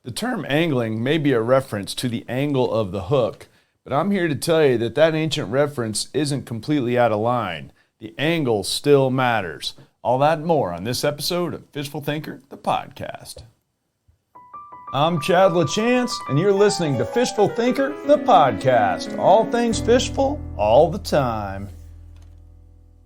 The term angling may be a reference to the angle of the hook, but I'm here to tell you that that ancient reference isn't completely out of line. The angle still matters. All that and more on this episode of Fishful Thinker, the podcast. I'm Chad LaChance, and you're listening to Fishful Thinker, the podcast. All things fishful, all the time.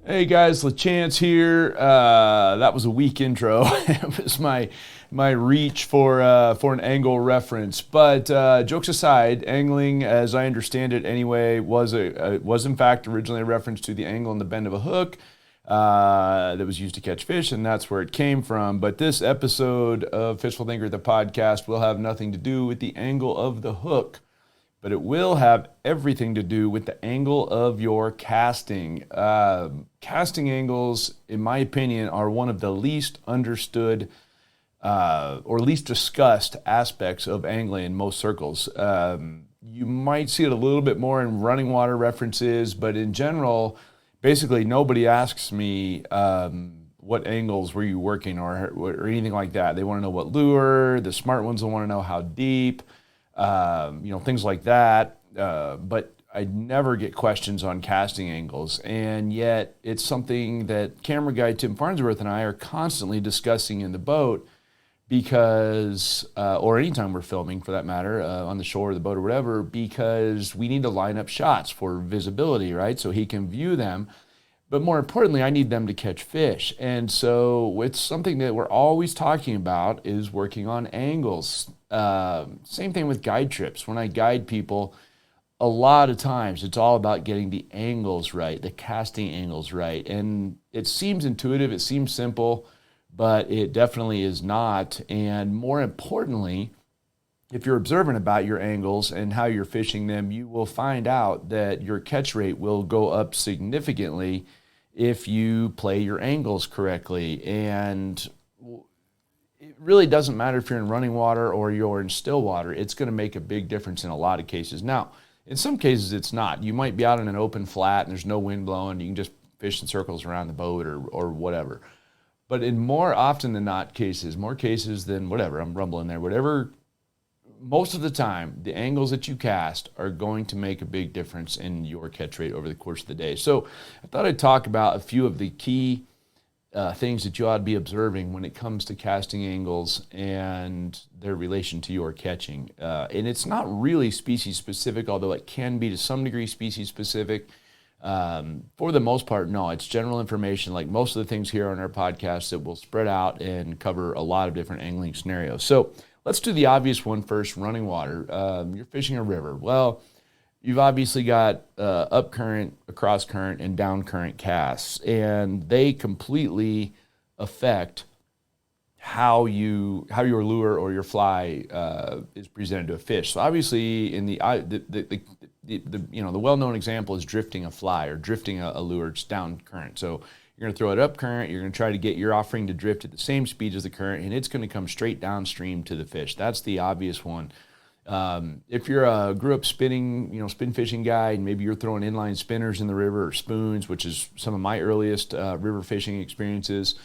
Hey guys, LaChance here. That was a weak intro. It was my reach for an angle reference. But jokes aside, angling, as I understand it anyway, was in fact originally a reference to the angle and the bend of a hook that was used to catch fish, and that's where it came from. But this episode of Fishful Thinker, the podcast, will have nothing to do with the angle of the hook, but it will have everything to do with the angle of your casting. Casting angles, in my opinion, are one of the least understood or least discussed aspects of angling in most circles. You might see it a little bit more in running water references, but in general, basically nobody asks me what angles were you working or anything like that. They want to know what lure. The smart ones will want to know how deep. Things like that. But I never get questions on casting angles. And yet it's something that camera guy Tim Farnsworth and I are constantly discussing in the boat because, or anytime we're filming for that matter, on the shore or the boat or whatever, because we need to line up shots for visibility, right? So he can view them. But more importantly, I need them to catch fish. And so it's something that we're always talking about is working on angles. Same thing with guide trips. When I guide people, a lot of times it's all about getting the angles right, the casting angles right. And it seems intuitive, it seems simple, but it definitely is not. And more importantly, if you're observant about your angles and how you're fishing them, you will find out that your catch rate will go up significantly if you play your angles correctly. And it really doesn't matter if you're in running water or you're in still water. It's going to make a big difference in a lot of cases. Now, in some cases, it's not. You might be out in an open flat and there's no wind blowing. You can just fish in circles around the boat or whatever. But in more often than not cases, more cases than whatever, I'm rumbling there, whatever, most of the time, the angles that you cast are going to make a big difference in your catch rate over the course of the day. So I thought I'd talk about a few of the key things that you ought to be observing when it comes to casting angles and their relation to your catching. And it's not really species specific, although it can be to some degree species specific. For the most part, no, it's general information like most of the things here on our podcast that will spread out and cover a lot of different angling scenarios. So let's do the obvious one first, running water. You're fishing a river. Well, you've obviously got up current, across current, and down current casts, and they completely affect how your lure or your fly is presented to a fish. So obviously, in the well-known example is drifting a fly or drifting a lure. It's down current. So you're going to throw it up current. You're going to try to get your offering to drift at the same speed as the current, and it's going to come straight downstream to the fish. That's the obvious one. If you're a grew up spinning, spin fishing guy, and maybe you're throwing inline spinners in the river or spoons, which is some of my earliest river fishing experiences,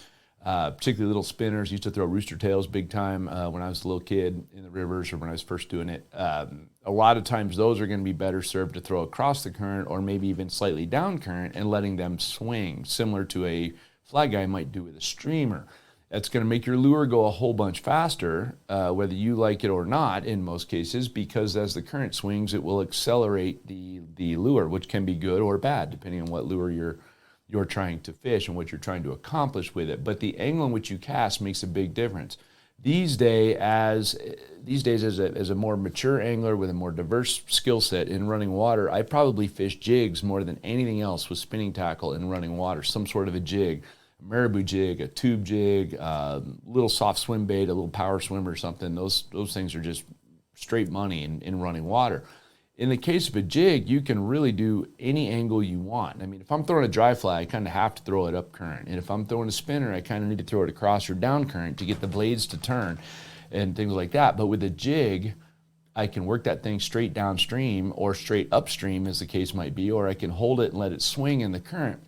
particularly little spinners. Used to throw rooster tails big time when I was a little kid in the rivers or when I was first doing it. A lot of times those are going to be better served to throw across the current or maybe even slightly down current and letting them swing, similar to a fly guy might do with a streamer. That's going to make your lure go a whole bunch faster, whether you like it or not in most cases, because as the current swings, it will accelerate the lure, which can be good or bad, depending on what lure you're trying to fish and what you're trying to accomplish with it. But the angle in which you cast makes a big difference. These days, as a more mature angler with a more diverse skill set in running water, I probably fish jigs more than anything else with spinning tackle in running water, some sort of a jig. A marabou jig, a tube jig, little soft swim bait, a little power swim or something. Those things are just straight money in running water. In the case of a jig, you can really do any angle you want. I mean, if I'm throwing a dry fly, I kind of have to throw it up current. And if I'm throwing a spinner, I kind of need to throw it across or down current to get the blades to turn and things like that. But with a jig, I can work that thing straight downstream or straight upstream, as the case might be, or I can hold it and let it swing in the current.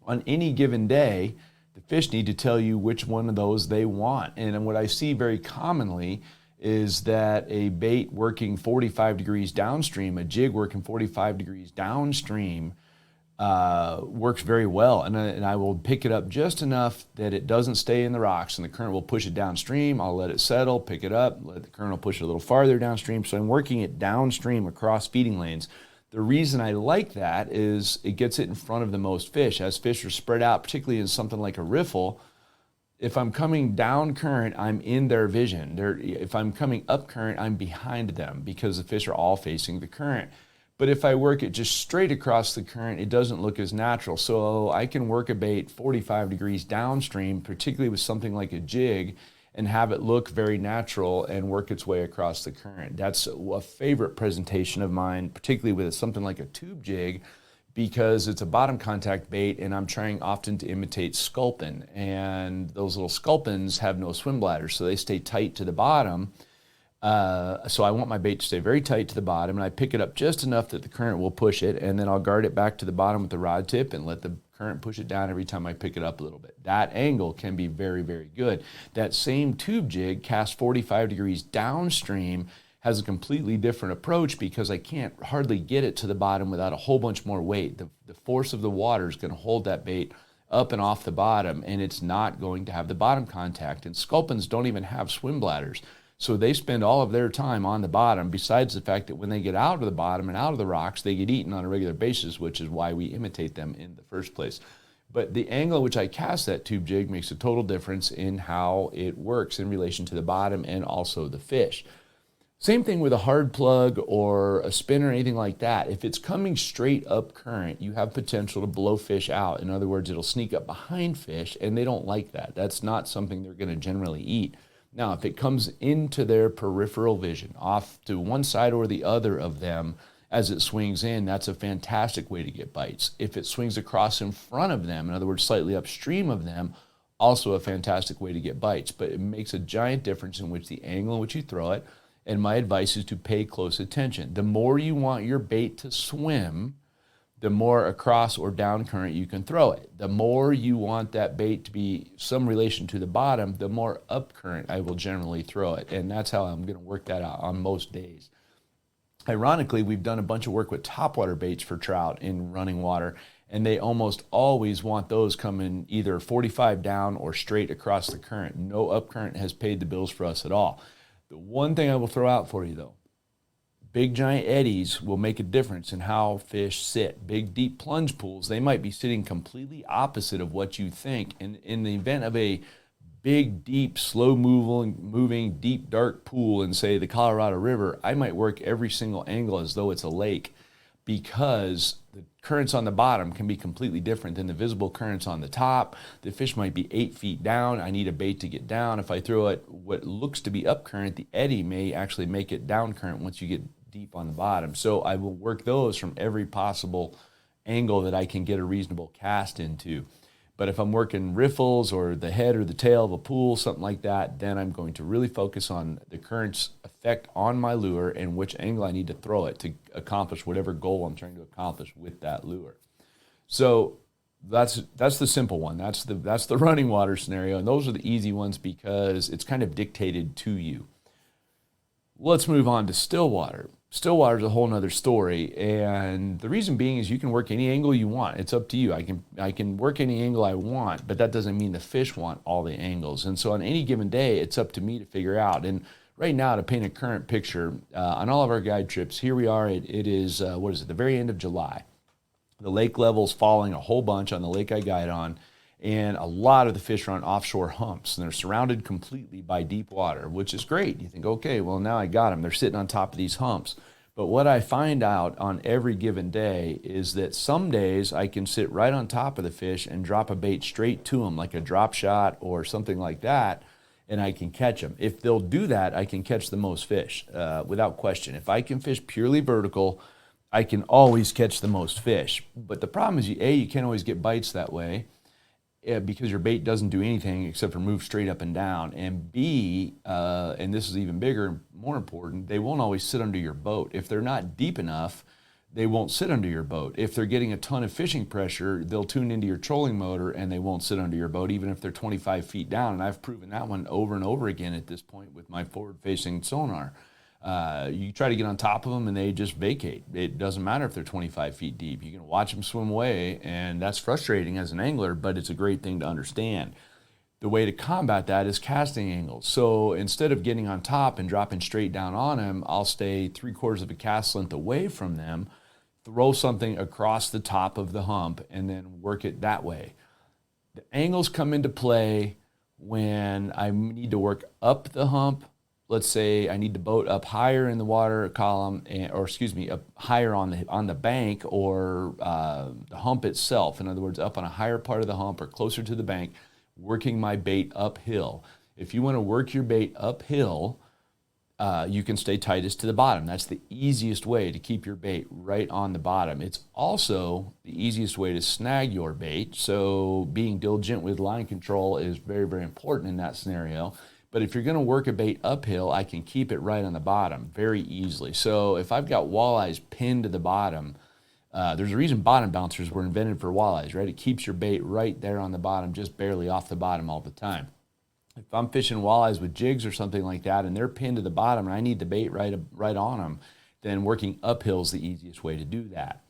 On any given day, the fish need to tell you which one of those they want. And what I see very commonly is that a bait working 45 degrees downstream, a jig working 45 degrees downstream, works very well, and I will pick it up just enough that it doesn't stay in the rocks, and the current will push it downstream. I'll let it settle, pick it up, let the current will push it a little farther downstream, so I'm working it downstream across feeding lanes. The reason I like that is it gets it in front of the most fish. As fish are spread out, particularly in something like a riffle, if I'm coming down current, I'm in their vision. If I'm coming up current, I'm behind them because the fish are all facing the current. But if I work it just straight across the current, it doesn't look as natural. So I can work a bait 45 degrees downstream, particularly with something like a jig, and have it look very natural and work its way across the current. That's a favorite presentation of mine, particularly with something like a tube jig, because it's a bottom contact bait and I'm trying often to imitate sculpin. And those little sculpins have no swim bladders, so they stay tight to the bottom. So I want my bait to stay very tight to the bottom, and I pick it up just enough that the current will push it, and then I'll guard it back to the bottom with the rod tip and let the current push it down every time I pick it up a little bit. That angle can be very, very good. That same tube jig cast 45 degrees downstream has a completely different approach because I can't hardly get it to the bottom without a whole bunch more weight. The force of the water is going to hold that bait up and off the bottom, and it's not going to have the bottom contact. And sculpins don't even have swim bladders. So they spend all of their time on the bottom, besides the fact that when they get out of the bottom and out of the rocks, they get eaten on a regular basis, which is why we imitate them in the first place. But the angle at which I cast that tube jig makes a total difference in how it works in relation to the bottom and also the fish. Same thing with a hard plug or a spinner or anything like that. If it's coming straight up current, you have potential to blow fish out. In other words, it'll sneak up behind fish, and they don't like that. That's not something they're going to generally eat. Now, if it comes into their peripheral vision, off to one side or the other of them as it swings in, that's a fantastic way to get bites. If it swings across in front of them, in other words, slightly upstream of them, also a fantastic way to get bites. But it makes a giant difference in which the angle in which you throw it, and my advice is to pay close attention. The more you want your bait to swim, the more across or down current you can throw it. The more you want that bait to be some relation to the bottom, the more up current I will generally throw it. And that's how I'm going to work that out on most days. Ironically, we've done a bunch of work with topwater baits for trout in running water, and they almost always want those coming either 45 down or straight across the current. No up current has paid the bills for us at all. The one thing I will throw out for you, though, big giant eddies will make a difference in how fish sit. Big deep plunge pools, they might be sitting completely opposite of what you think. And in the event of a big, deep, slow moving, deep, dark pool in, say, the Colorado River, I might work every single angle as though it's a lake, because the currents on the bottom can be completely different than the visible currents on the top. The fish might be 8 feet down. I need a bait to get down. If I throw it what looks to be up current, the eddy may actually make it down current once you get deep on the bottom. So I will work those from every possible angle that I can get a reasonable cast into. But if I'm working riffles or the head or the tail of a pool, something like that, then I'm going to really focus on the current's effect on my lure and which angle I need to throw it to accomplish whatever goal I'm trying to accomplish with that lure. So that's the simple one. That's the running water scenario, and those are the easy ones because it's kind of dictated to you. Let's move on to stillwater. Stillwater is a whole nother story, and the reason being is you can work any angle you want. It's up to you. I can work any angle I want, but that doesn't mean the fish want all the angles. And so on any given day, it's up to me to figure out. And right now, to paint a current picture, on all of our guide trips, here we are. It is the very end of July. The lake level's falling a whole bunch on the lake I guide on, and a lot of the fish are on offshore humps, and they're surrounded completely by deep water, which is great. You think, okay, well, now I got them. They're sitting on top of these humps. But what I find out on every given day is that some days I can sit right on top of the fish and drop a bait straight to them, like a drop shot or something like that, and I can catch them. If they'll do that, I can catch the most fish, without question. If I can fish purely vertical, I can always catch the most fish. But the problem is, you can't always get bites that way, because your bait doesn't do anything except for move straight up and down. And B, and this is even bigger, more important, they won't always sit under your boat. If they're not deep enough, they won't sit under your boat. If they're getting a ton of fishing pressure, they'll tune into your trolling motor and they won't sit under your boat, even if they're 25 feet down. And I've proven that one over and over again at this point with my forward-facing sonar. You try to get on top of them and they just vacate. It doesn't matter if they're 25 feet deep. You can watch them swim away, and that's frustrating as an angler, but it's a great thing to understand. The way to combat that is casting angles. So instead of getting on top and dropping straight down on them, I'll stay 3/4 of a cast length away from them, throw something across the top of the hump, and then work it that way. The angles come into play when I need to work up the hump. Let's say I need the boat up higher in the water column, up higher on the bank or the hump itself. In other words, up on a higher part of the hump or closer to the bank, working my bait uphill. If you want to work your bait uphill, you can stay tightest to the bottom. That's the easiest way to keep your bait right on the bottom. It's also the easiest way to snag your bait. So being diligent with line control is very, very important in that scenario. But if you're going to work a bait uphill, I can keep it right on the bottom very easily. So if I've got walleyes pinned to the bottom, there's a reason bottom bouncers were invented for walleyes, right? It keeps your bait right there on the bottom, just barely off the bottom all the time. If I'm fishing walleyes with jigs or something like that and they're pinned to the bottom and I need the bait right on them, then working uphill is the easiest way to do that.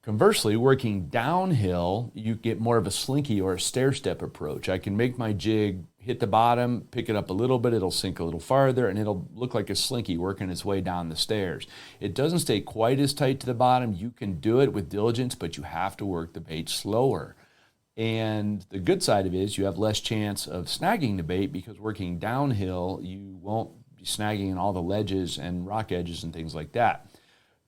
Conversely, working downhill, you get more of a slinky or a stair-step approach. I can make my jig hit the bottom, pick it up a little bit, it'll sink a little farther, and it'll look like a slinky working its way down the stairs. It doesn't stay quite as tight to the bottom. You can do it with diligence, but you have to work the bait slower. And the good side of it is you have less chance of snagging the bait because working downhill, you won't be snagging in all the ledges and rock edges and things like that.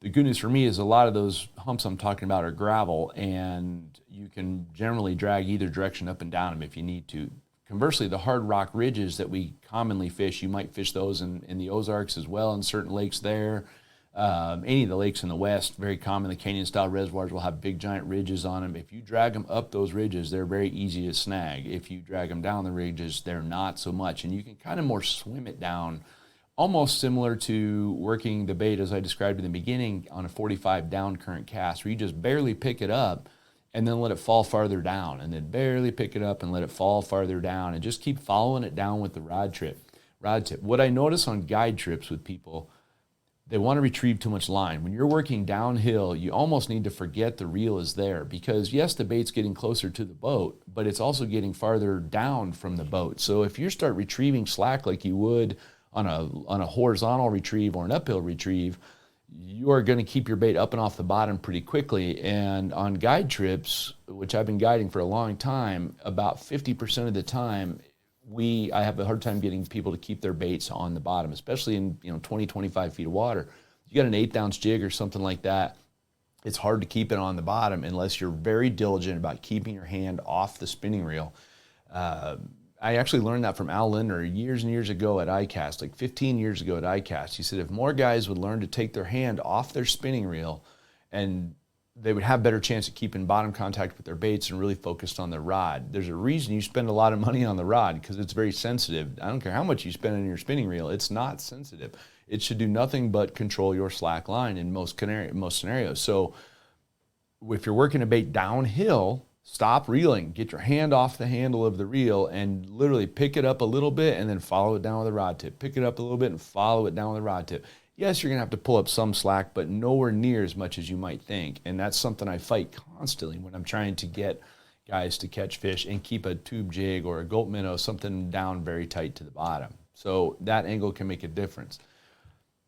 The good news for me is a lot of those humps I'm talking about are gravel, and you can generally drag either direction up and down them if you need to. Conversely, the hard rock ridges that we commonly fish, you might fish those in the Ozarks as well, in certain lakes there. Any of the lakes in the West, very common, the canyon-style reservoirs will have big giant ridges on them. If you drag them up those ridges, they're very easy to snag. If you drag them down the ridges, they're not so much, and you can kind of more swim it down, almost similar to working the bait as I described in the beginning on a 45 down current cast, where you just barely pick it up and then let it fall farther down, and then barely pick it up and let it fall farther down, and just keep following it down with the rod tip. What I notice on guide trips with people, they want to retrieve too much line. When you're working downhill, you almost need to forget the reel is there, because yes, the bait's getting closer to the boat, but it's also getting farther down from the boat. So if you start retrieving slack like you would on a horizontal retrieve or an uphill retrieve, you are going to keep your bait up and off the bottom pretty quickly. And on guide trips, which I've been guiding for a long time, about 50% of the time, I have a hard time getting people to keep their baits on the bottom, especially in 20, 25 feet of water. You got an 1/8 ounce jig or something like that, it's hard to keep it on the bottom unless you're very diligent about keeping your hand off the spinning reel. I actually learned that from Al Lindner years and years ago at ICAST, like 15 years ago at ICAST. He said if more guys would learn to take their hand off their spinning reel, and they would have better chance of keeping bottom contact with their baits and really focused on their rod. There's a reason you spend a lot of money on the rod, because it's very sensitive. I don't care how much you spend on your spinning reel, it's not sensitive. It should do nothing but control your slack line in most scenarios. So if you're working a bait downhill, stop reeling, get your hand off the handle of the reel and literally pick it up a little bit and then follow it down with a rod tip. Pick it up a little bit and follow it down with a rod tip. Yes, you're going to have to pull up some slack, but nowhere near as much as you might think. And that's something I fight constantly when I'm trying to get guys to catch fish and keep a tube jig or a gulp minnow, something down very tight to the bottom. So that angle can make a difference.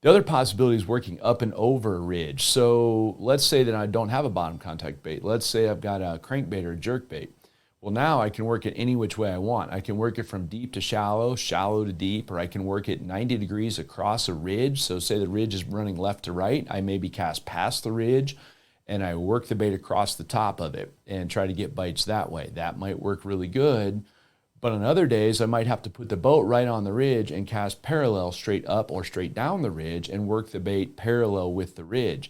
The other possibility is working up and over a ridge. So let's say that I don't have a bottom contact bait. Let's say I've got a crankbait or a jerk bait. Well, now I can work it any which way I want. I can work it from deep to shallow, shallow to deep, or I can work it 90 degrees across a ridge. So say the ridge is running left to right, I maybe cast past the ridge and I work the bait across the top of it and try to get bites that way. That might work really good. But on other days, I might have to put the boat right on the ridge and cast parallel straight up or straight down the ridge and work the bait parallel with the ridge.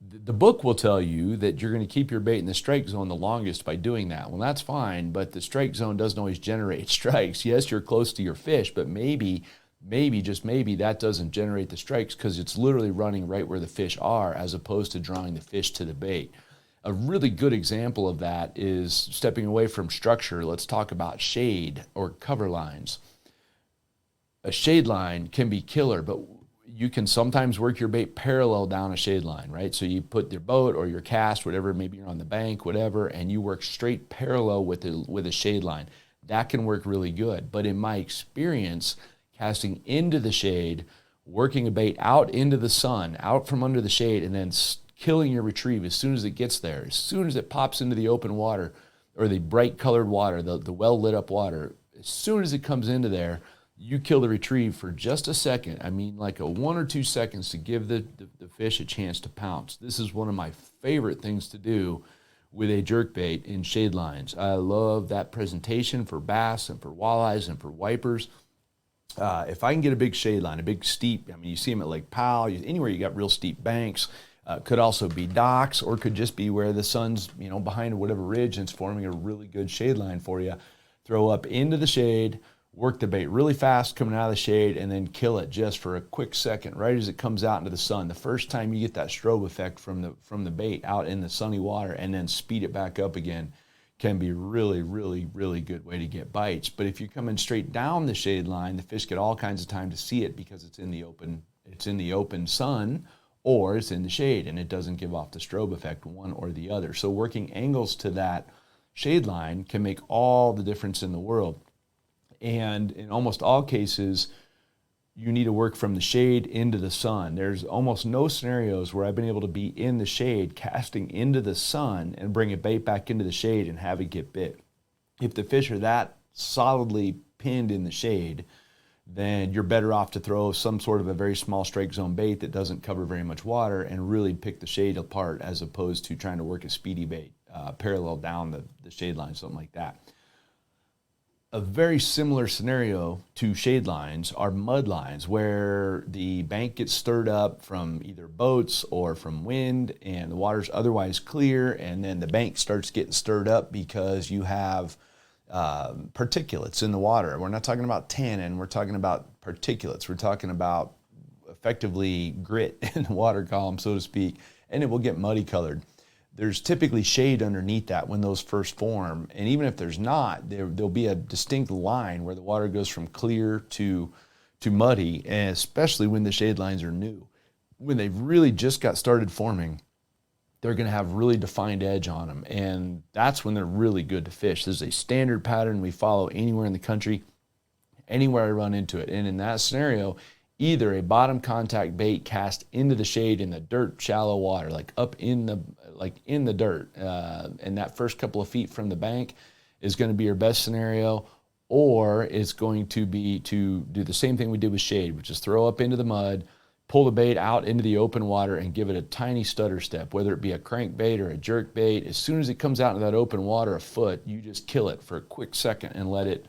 The book will tell you that you're going to keep your bait in the strike zone the longest by doing that. Well, that's fine, but the strike zone doesn't always generate strikes. Yes, you're close to your fish, but maybe maybe, just maybe, that doesn't generate the strikes because it's literally running right where the fish are as opposed to drawing the fish to the bait. A really good example of that is stepping away from structure. Let's talk about shade or cover lines. A shade line can be killer, but you can sometimes work your bait parallel down a shade line, right? So you put your boat or your cast, whatever, maybe you're on the bank, whatever, and you work straight parallel with a shade line. That can work really good. But in my experience, casting into the shade, working a bait out into the sun, out from under the shade, and then killing your retrieve as soon as it gets there, as soon as it pops into the open water or the bright colored water, the well lit up water, as soon as it comes into there, you kill the retrieve for just a second. I mean, like a 1 or 2 seconds to give the fish a chance to pounce. This is one of my favorite things to do with a jerkbait in shade lines. I love that presentation for bass and for walleyes and for wipers. If I can get a big shade line, a big steep, I mean, you see them at Lake Powell, anywhere you got real steep banks, could also be docks, or could just be where the sun's, behind whatever ridge and it's forming a really good shade line for you. Throw up into the shade, work the bait really fast coming out of the shade, and then kill it just for a quick second, right as it comes out into the sun. The first time you get that strobe effect from the bait out in the sunny water and then speed it back up again can be really, really, really good way to get bites. But if you're coming straight down the shade line, the fish get all kinds of time to see it because it's in the open sun, or it's in the shade, and it doesn't give off the strobe effect, one or the other. So working angles to that shade line can make all the difference in the world. And in almost all cases, you need to work from the shade into the sun. There's almost no scenarios where I've been able to be in the shade, casting into the sun, and bring a bait back into the shade and have it get bit. If the fish are that solidly pinned in the shade, then you're better off to throw some sort of a very small strike zone bait that doesn't cover very much water and really pick the shade apart, as opposed to trying to work a speedy bait parallel down the shade line, something like that. A very similar scenario to shade lines are mud lines, where the bank gets stirred up from either boats or from wind and the water's otherwise clear, and then the bank starts getting stirred up because you have particulates in the water. We're not talking about tannin, we're talking about particulates. We're talking about effectively grit in the water column, so to speak, and it will get muddy colored. There's typically shade underneath that when those first form, and even if there's not, there'll be a distinct line where the water goes from clear to muddy, and especially when the shade lines are new. When they've really just got started forming, they're going to have really defined edge on them, and that's when they're really good to fish. There's a standard pattern we follow anywhere in the country, anywhere I run into it, and in that scenario, either a bottom contact bait cast into the shade in the dirt, shallow water, like up in the dirt, and that first couple of feet from the bank is going to be your best scenario, or it's going to be to do the same thing we did with shade, which is throw up into the mud, pull the bait out into the open water, and give it a tiny stutter step, whether it be a crankbait or a jerk bait. As soon as it comes out into that open water a foot, you just kill it for a quick second and let it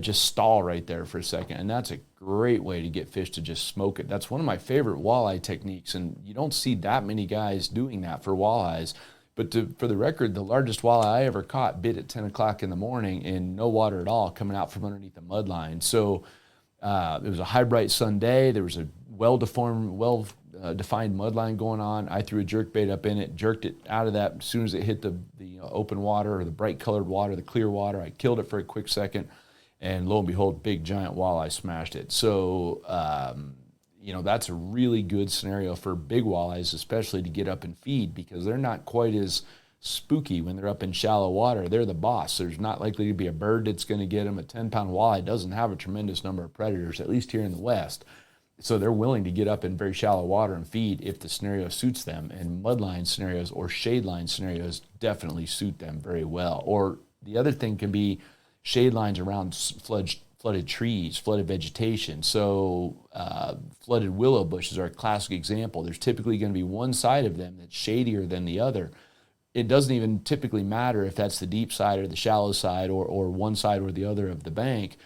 just stall right there for a second. And that's a great way to get fish to just smoke it. That's one of my favorite walleye techniques, and you don't see that many guys doing that for walleyes. But for the record, the largest walleye I ever caught bit at 10 o'clock in the morning in no water at all, coming out from underneath the mud line. So it was a high bright sun day. There was a well-defined mud line going on. I threw a jerk bait up in it, jerked it out of that as soon as it hit the open water, or the bright colored water, the clear water. I killed it for a quick second, and lo and behold, big giant walleye smashed it. So that's a really good scenario for big walleyes, especially to get up and feed, because they're not quite as spooky when they're up in shallow water. They're the boss. There's not likely to be a bird that's going to get them. A 10-pound walleye doesn't have a tremendous number of predators, at least here in the West. So they're willing to get up in very shallow water and feed if the scenario suits them. And mudline scenarios or shade line scenarios definitely suit them very well. Or the other thing can be shade lines around flooded trees, flooded vegetation. So flooded willow bushes are a classic example. There's typically going to be one side of them that's shadier than the other. It doesn't even typically matter if that's the deep side or the shallow side, or one side or the other of the bank.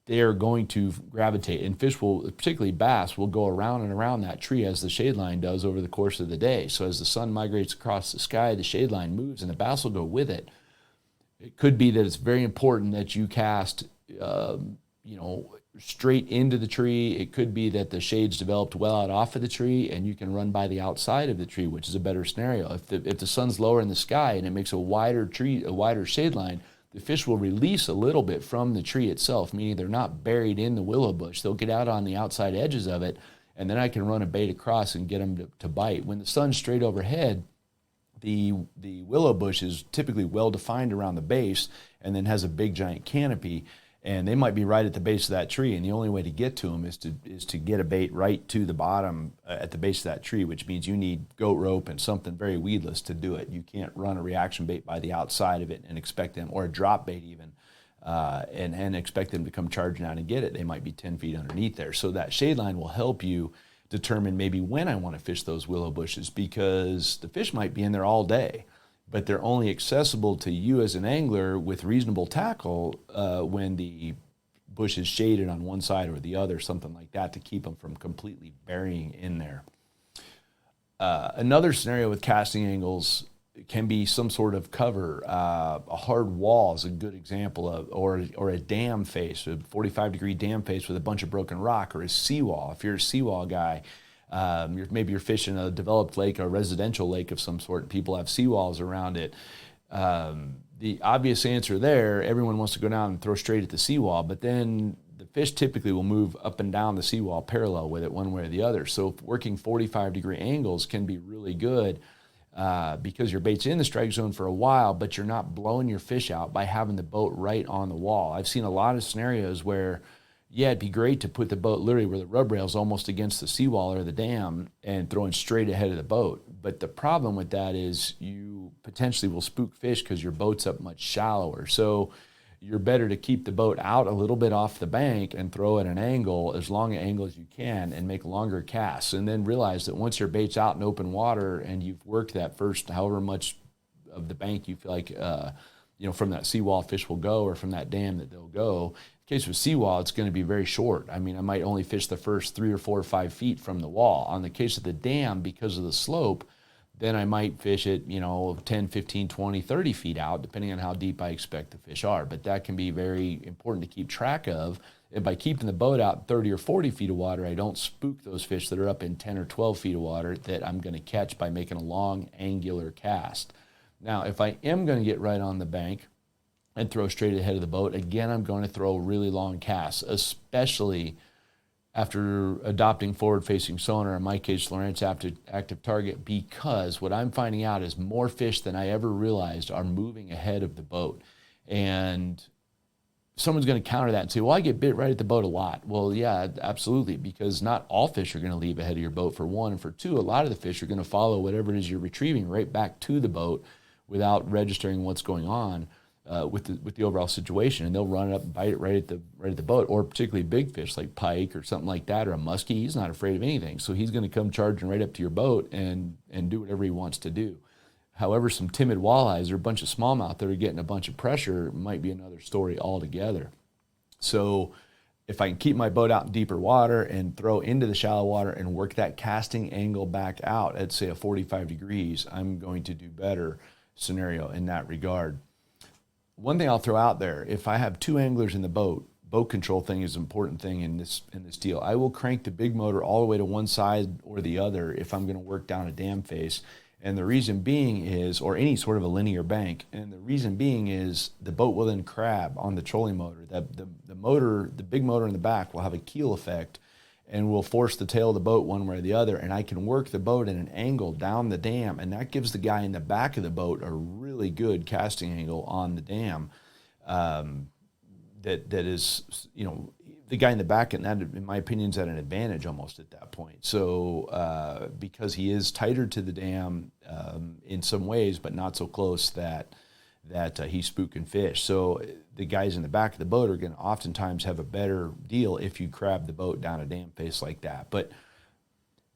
They are going to gravitate, and fish will, particularly bass, will go around and around that tree as the shade line does over the course of the day. So as the sun migrates across the sky, the shade line moves and the bass will go with it. It could be that it's very important that you cast, straight into the tree. It could be that the shade's developed well out off of the tree and you can run by the outside of the tree, which is a better scenario. If the sun's lower in the sky and it makes a wider shade line, the fish will release a little bit from the tree itself, meaning they're not buried in the willow bush. They'll get out on the outside edges of it, and then I can run a bait across and get them to bite. When the sun's straight overhead, the willow bush is typically well defined around the base and then has a big giant canopy, and they might be right at the base of that tree, and the only way to get to them is to get a bait right to the bottom at the base of that tree, which means you need goat rope and something very weedless to do it. You can't run a reaction bait by the outside of it and expect them, or a drop bait even, and expect them to come charging out and get it. They might be 10 feet underneath there. So that shade line will help you determine maybe when I want to fish those willow bushes, because the fish might be in there all day, but they're only accessible to you as an angler with reasonable tackle when the bush is shaded on one side or the other, something like that, to keep them from completely burying in there. Another scenario with casting angles can be some sort of cover. A hard wall is a good example of, or a dam face, a 45-degree dam face with a bunch of broken rock, or a seawall. If you're a seawall guy, maybe you're fishing a developed lake or a residential lake of some sort, and people have seawalls around it. The obvious answer there, everyone wants to go down and throw straight at the seawall, but then the fish typically will move up and down the seawall parallel with it one way or the other. So working 45-degree angles can be really good because your bait's in the strike zone for a while, but you're not blowing your fish out by having the boat right on the wall. I've seen a lot of scenarios where, yeah, it'd be great to put the boat literally where the rub rail's almost against the seawall or the dam and throwing straight ahead of the boat. But the problem with that is you potentially will spook fish because your boat's up much shallower. So you're better to keep the boat out a little bit off the bank and throw at an angle, as long an angle as you can, and make longer casts. And then realize that once your bait's out in open water and you've worked that first however much of the bank you feel like from that seawall fish will go, or from that dam that they'll go. In the case of seawall, it's going to be very short. I mean, I might only fish the first 3 or 4 or 5 feet from the wall. On the case of the dam, because of the slope, then I might fish it, 10, 15, 20, 30 feet out, depending on how deep I expect the fish are. But that can be very important to keep track of. And by keeping the boat out 30 or 40 feet of water, I don't spook those fish that are up in 10 or 12 feet of water that I'm going to catch by making a long angular cast. Now, if I am going to get right on the bank and throw straight ahead of the boat, again, I'm going to throw really long casts, especially after adopting forward-facing sonar, in my case, Lowrance active target, because what I'm finding out is more fish than I ever realized are moving ahead of the boat. And someone's going to counter that and say, well, I get bit right at the boat a lot. Well, yeah, absolutely, because not all fish are going to leave ahead of your boat, for one. And for two, a lot of the fish are going to follow whatever it is you're retrieving right back to the boat without registering what's going on with the overall situation, and they'll run it up and bite it right at the boat. Or particularly big fish like pike or something like that, or a muskie, he's not afraid of anything, so he's going to come charging right up to your boat and do whatever he wants to do. However, some timid walleyes or a bunch of smallmouth that are getting a bunch of pressure might be another story altogether. So if I can keep my boat out in deeper water and throw into the shallow water and work that casting angle back out at, say, a 45 degrees, I'm going to do better scenario in that regard. One thing I'll throw out there, if I have 2 anglers in the boat control thing is an important thing in this deal. I will crank the big motor all the way to one side or the other if I'm going to work down a dam face. And the reason being is, or any sort of a linear bank, and the reason being is the boat will then crab on the trolling motor. The motor, the big motor in the back, will have a keel effect and will force the tail of the boat one way or the other, and I can work the boat at an angle down the dam, and that gives the guy in the back of the boat a really good casting angle on the dam. That is, the guy in the back, and that, in my opinion, is at an advantage almost at that point. So because he is tighter to the dam in some ways, but not so close that he's spooking fish. So the guys in the back of the boat are going to oftentimes have a better deal if you crab the boat down a dam face like that. But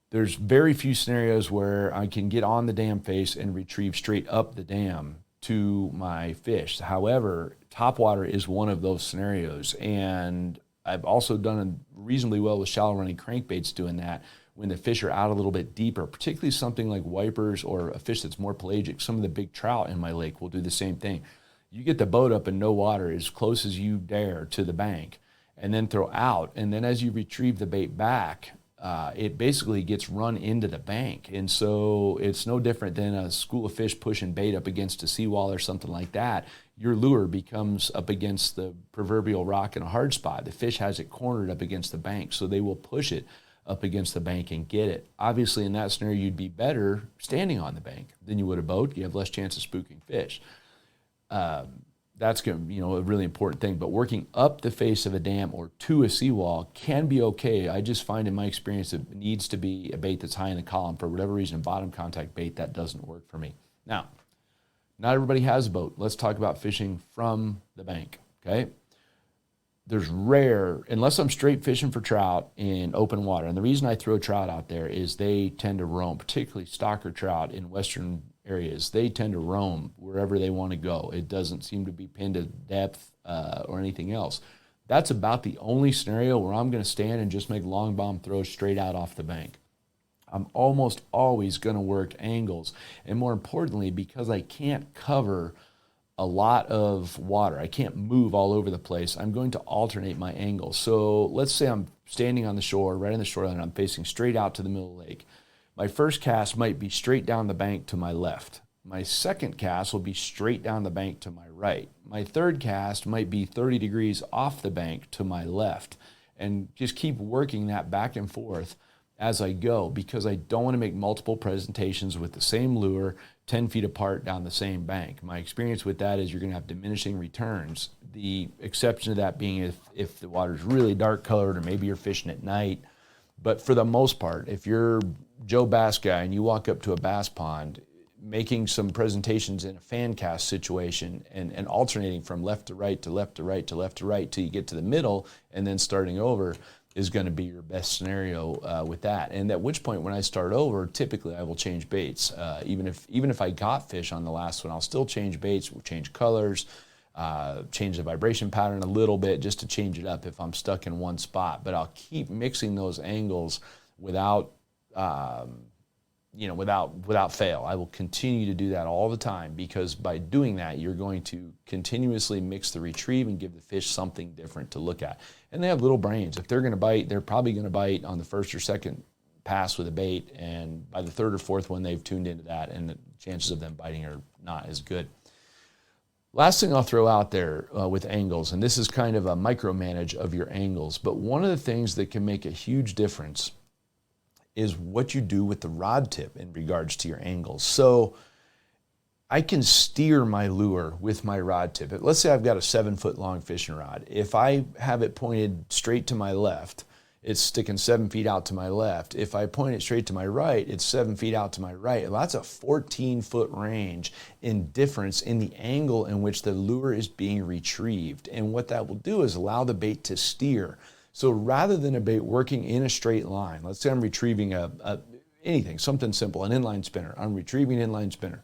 there's very few scenarios where I can get on the dam face and retrieve straight up the dam to my fish. However, topwater is one of those scenarios, and I've also done reasonably well with shallow running crankbaits doing that when the fish are out a little bit deeper, particularly something like wipers or a fish that's more pelagic. Some of the big trout in my lake will do the same thing. You get the boat up in no water as close as you dare to the bank, and then throw out. And then as you retrieve the bait back, it basically gets run into the bank. And so it's no different than a school of fish pushing bait up against a seawall or something like that. Your lure becomes up against the proverbial rock in a hard spot. The fish has it cornered up against the bank, so they will push it up against the bank and get it. Obviously, in that scenario, you'd be better standing on the bank than you would a boat. You have less chance of spooking fish. That's a really important thing. But working up the face of a dam or to a seawall can be okay. I just find in my experience it needs to be a bait that's high in the column. For whatever reason, bottom contact bait, that doesn't work for me. Now, not everybody has a boat. Let's talk about fishing from the bank, okay? There's rare, unless I'm straight fishing for trout in open water. And the reason I throw trout out there is they tend to roam, particularly stocker trout in western areas. They tend to roam wherever they want to go. It doesn't seem to be pinned to depth or anything else. That's about the only scenario where I'm going to stand and just make long bomb throws straight out off the bank. I'm almost always going to work angles. And more importantly, because I can't cover a lot of water, I can't move all over the place, I'm going to alternate my angles. So let's say I'm standing on the shore, right on the shoreline, I'm facing straight out to the middle of the lake. My first cast might be straight down the bank to my left. My second cast will be straight down the bank to my right. My third cast might be 30 degrees off the bank to my left. And just keep working that back and forth as I go, because I don't want to make multiple presentations with the same lure 10 feet apart down the same bank. My experience with that is you're going to have diminishing returns. The exception to that being if the water's really dark colored or maybe you're fishing at night. But for the most part, if you're Joe Bass guy and you walk up to a bass pond, making some presentations in a fan cast situation and alternating from left to right to left to right to left to right till you get to the middle and then starting over is going to be your best scenario with that. And at which point when I start over, typically I will change baits. Even if I got fish on the last one, I'll still change baits, we'll change colors, change the vibration pattern a little bit just to change it up if I'm stuck in one spot. But I'll keep mixing those angles without fail. I will continue to do that all the time, because by doing that, you're going to continuously mix the retrieve and give the fish something different to look at. And they have little brains. If they're going to bite, they're probably going to bite on the first or second pass with a bait, and by the third or fourth one, they've tuned into that, and the chances of them biting are not as good. Last thing I'll throw out there with angles, and this is kind of a micromanage of your angles, but one of the things that can make a huge difference is what you do with the rod tip in regards to your angles. So I can steer my lure with my rod tip. Let's say I've got a 7-foot long fishing rod. If I have it pointed straight to my left, it's sticking 7 feet out to my left. If I point it straight to my right, it's 7 feet out to my right. Well, that's a 14-foot range in difference in the angle in which the lure is being retrieved. And what that will do is allow the bait to steer. So rather than a bait working in a straight line, let's say I'm retrieving anything, something simple, an inline spinner. I'm retrieving an inline spinner.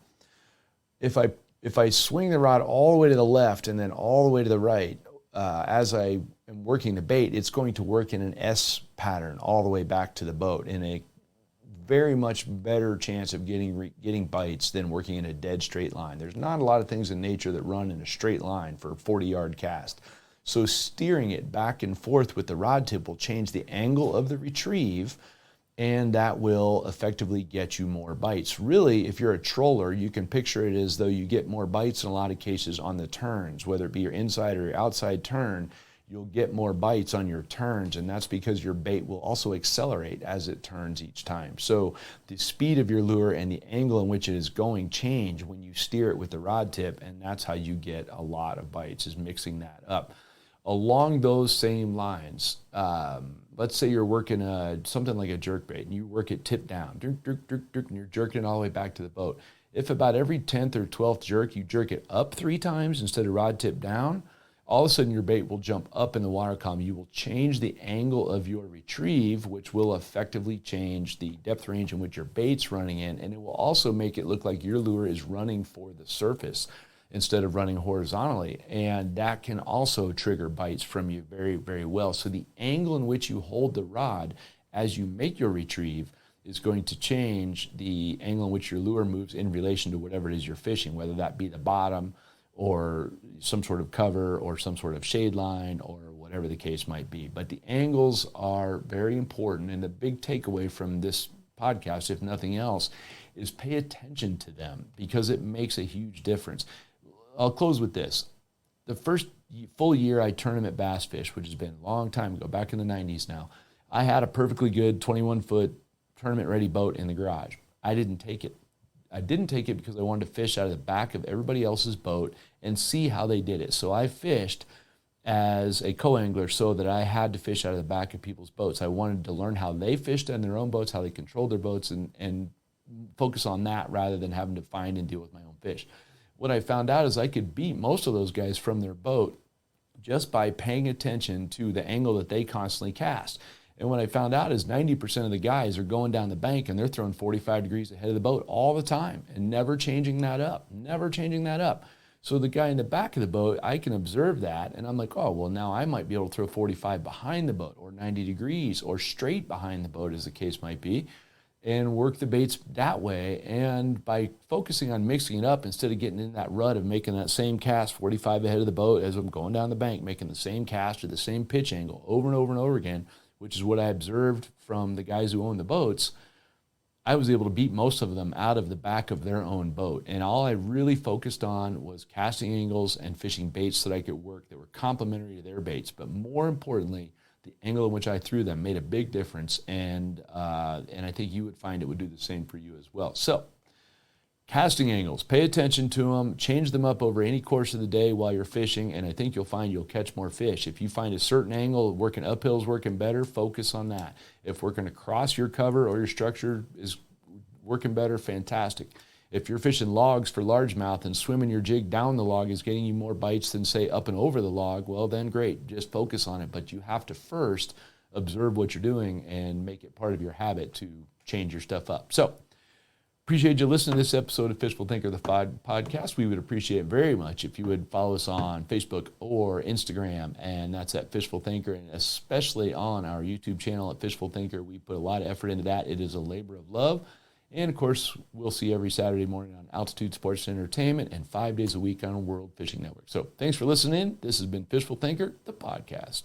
If I swing the rod all the way to the left and then all the way to the right, as I am working the bait, it's going to work in an S pattern all the way back to the boat, in a very much better chance of getting bites than working in a dead straight line. There's not a lot of things in nature that run in a straight line for a 40-yard cast. So steering it back and forth with the rod tip will change the angle of the retrieve, and that will effectively get you more bites. Really, if you're a troller, you can picture it as though you get more bites in a lot of cases on the turns, whether it be your inside or your outside turn. You'll get more bites on your turns, and that's because your bait will also accelerate as it turns each time. So the speed of your lure and the angle in which it is going change when you steer it with the rod tip, and that's how you get a lot of bites, is mixing that up. Along those same lines, let's say you're working something like a jerk bait, and you work it tip down, and you're jerking it all the way back to the boat. If about every 10th or 12th jerk, you jerk it up 3 times instead of rod tip down, all of a sudden your bait will jump up in the water column. You will change the angle of your retrieve, which will effectively change the depth range in which your bait's running in, and it will also make it look like your lure is running for the surface instead of running horizontally, and that can also trigger bites from you very, very well. So the angle in which you hold the rod as you make your retrieve is going to change the angle in which your lure moves in relation to whatever it is you're fishing, whether that be the bottom or some sort of cover or some sort of shade line or whatever. whatever the case might be. But the angles are very important, and the big takeaway from this podcast, if nothing else, is pay attention to them because it makes a huge difference. I'll close with this. The first full year I tournament bass fish, which has been a long time ago, back in the 90s now, I had a perfectly good 21-foot tournament-ready boat in the garage. I didn't take it. I didn't take it because I wanted to fish out of the back of everybody else's boat and see how they did it. So I fished as a co-angler so that I had to fish out of the back of people's boats. I wanted to learn how they fished on their own boats, how they controlled their boats, and focus on that rather than having to find and deal with my own fish. What I found out is I could beat most of those guys from their boat just by paying attention to the angle that they constantly cast. And what I found out is 90% of the guys are going down the bank and they're throwing 45 degrees ahead of the boat all the time and never changing that up, So the guy in the back of the boat, I can observe that, and I'm like, oh, well, now I might be able to throw 45 behind the boat or 90 degrees or straight behind the boat, as the case might be, and work the baits that way. And by focusing on mixing it up instead of getting in that rut of making that same cast 45 ahead of the boat as I'm going down the bank, making the same cast or the same pitch angle over and over and over again, which is what I observed from the guys who own the boats, I was able to beat most of them out of the back of their own boat. And all I really focused on was casting angles and fishing baits that I could work that were complementary to their baits. But more importantly, the angle in which I threw them made a big difference. And I think you would find it would do the same for you as well. So casting angles, pay attention to them, change them up over any course of the day while you're fishing, and I think you'll find you'll catch more fish. If you find a certain angle working uphill is working better, focus on that. If working across your cover or your structure is working better, fantastic. If you're fishing logs for largemouth and swimming your jig down the log is getting you more bites than, say, up and over the log, well, then great, just focus on it. But you have to first observe what you're doing and make it part of your habit to change your stuff up. So, appreciate you listening to this episode of Fishful Thinker, the podcast. We would appreciate it very much if you would follow us on Facebook or Instagram, and that's at Fishful Thinker, and especially on our YouTube channel at Fishful Thinker. We put a lot of effort into that. It is a labor of love. And, of course, we'll see you every Saturday morning on Altitude Sports and Entertainment and 5 days a week on World Fishing Network. So thanks for listening in. This has been Fishful Thinker, the podcast.